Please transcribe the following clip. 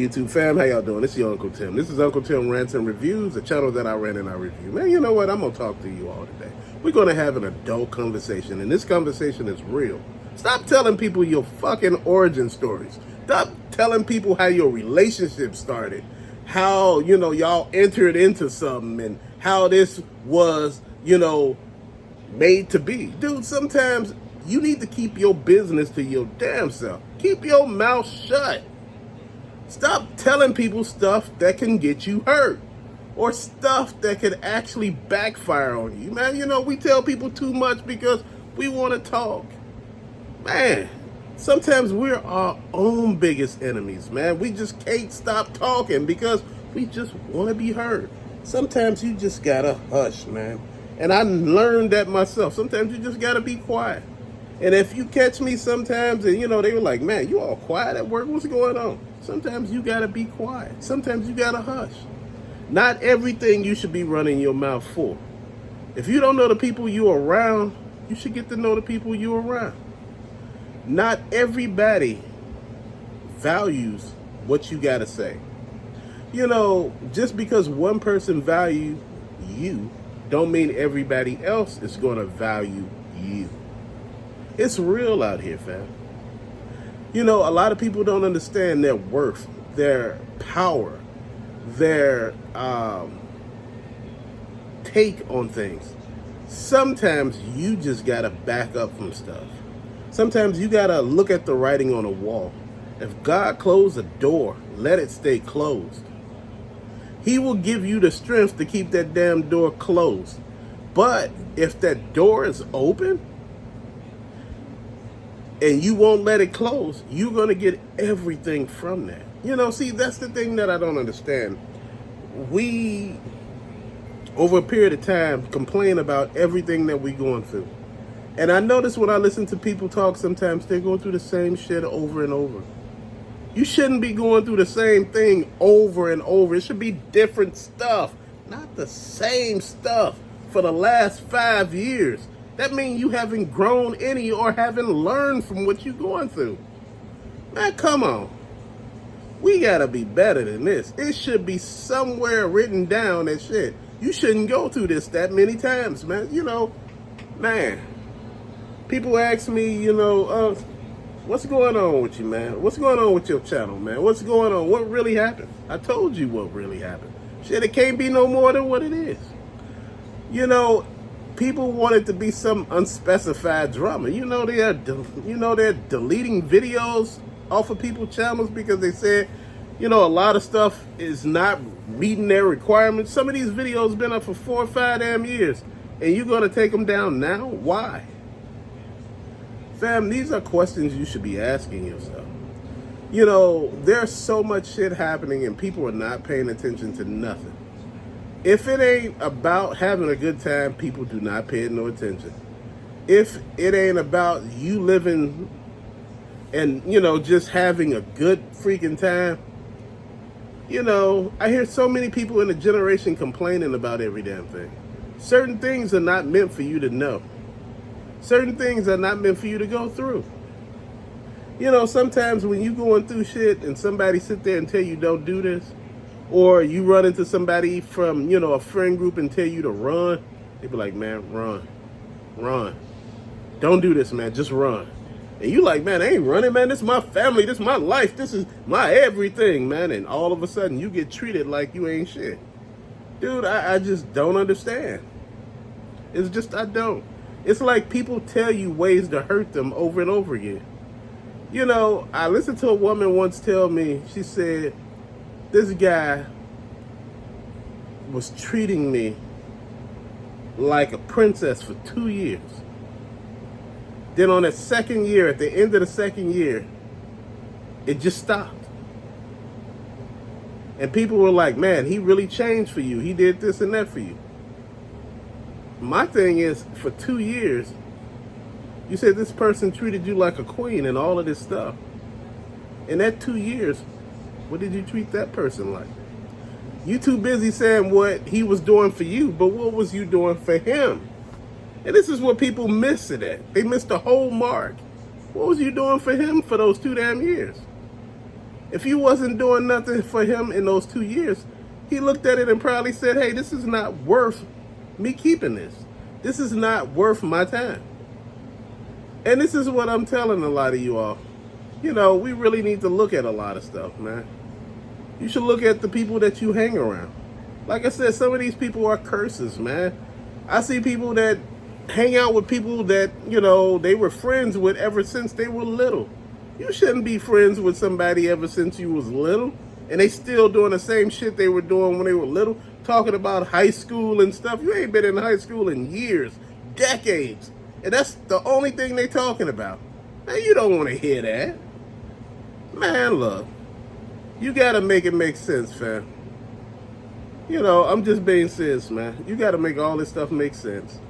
YouTube fam, how y'all doing? This is your Uncle Tim. This is Uncle Tim Rants and Reviews, the channel that I ran and I review. Man, you know what? I'm going to talk to you all today. We're going to have an adult conversation, and this conversation is real. Stop telling people your fucking origin stories. Stop telling people how your relationship started, how, y'all entered into something, and how this was, made to be. Dude, sometimes you need to keep your business to your damn self. Keep your mouth shut. Stop telling people stuff that can get you hurt or stuff that could actually backfire on you. Man, we tell people too much because we want to talk. Man, sometimes we're our own biggest enemies, man. We just can't stop talking because we just want to be heard. Sometimes you just gotta hush, man. And I learned that myself. Sometimes you just gotta be quiet. And if you catch me sometimes and, they were like, man, you all quiet at work, what's going on? Sometimes you gotta be quiet. Sometimes you gotta hush. Not everything you should be running your mouth for. If you don't know the people you're around, you should get to know the people you're around. Not everybody values what you gotta say. Just because one person values you, don't mean everybody else is gonna value you. It's real out here, fam. A lot of people don't understand their worth, their power, their take on things. Sometimes you just gotta back up from stuff. Sometimes you gotta look at the writing on the wall. If God closed a door, let it stay closed. He will give you the strength to keep that damn door closed. But if that door is open, and you won't let it close, you're going to get everything from that. See, that's the thing that I don't understand. We, over a period of time, complain about everything that we're going through. And I notice when I listen to people talk, sometimes they're going through the same shit over and over. You shouldn't be going through the same thing over and over. It should be different stuff, not the same stuff for the last 5 years. That means you haven't grown any or haven't learned from what you're going through. Man, come on. We gotta be better than this. It should be somewhere written down that shit. You shouldn't go through this that many times, man. Man. People ask me, what's going on with you, man? What's going on with your channel, man? What's going on? What really happened? I told you what really happened. Shit, it can't be no more than what it is. People want it to be some unspecified drama. They're deleting videos off of people's channels because they said, a lot of stuff is not meeting their requirements. Some of these videos been up for 4 or 5 damn years, and you're gonna take them down now? Why? Fam, these are questions you should be asking yourself. There's so much shit happening, and people are not paying attention to nothing. If it ain't about having a good time, people do not pay no attention. If it ain't about you living and, just having a good freaking time, I hear so many people in the generation complaining about every damn thing. Certain things are not meant for you to know. Certain things are not meant for you to go through. Sometimes when you going through shit and somebody sit there and tell you don't do this, or you run into somebody from, a friend group and tell you to run, they be like, man, run. Don't do this, man, just run. And you like, man, I ain't running, man. This is my family, this is my life, this is my everything, man. And all of a sudden you get treated like you ain't shit. Dude, I just don't understand. It's just, I don't. It's like people tell you ways to hurt them over and over again. I listened to a woman once tell me, she said, this guy was treating me like a princess for 2 years. Then on the second year, at the end of the second year, it just stopped. And people were like, man, he really changed for you. He did this and that for you. My thing is, for 2 years, you said this person treated you like a queen and all of this stuff. In that 2 years, what did you treat that person like? You too busy saying what he was doing for you, but what was you doing for him? And this is what people miss it at. They missed the whole mark. What was you doing for him for those 2 damn years? If you wasn't doing nothing for him in those 2 years, he looked at it and probably said, hey, this is not worth me keeping this. This is not worth my time. And this is what I'm telling a lot of you all. You know, we really need to look at a lot of stuff, man. You should look at the people that you hang around. Like I said, some of these people are curses, man. I see people that hang out with people that, you know, they were friends with ever since they were little. You shouldn't be friends with somebody ever since you was little, and they still doing the same shit they were doing when they were little, talking about high school and stuff. You ain't been in high school in years, decades, and that's the only thing they talking about. Man, you don't want to hear that. Man, look, you gotta make it make sense, fam. You know, I'm just being serious, man. You gotta make all this stuff make sense.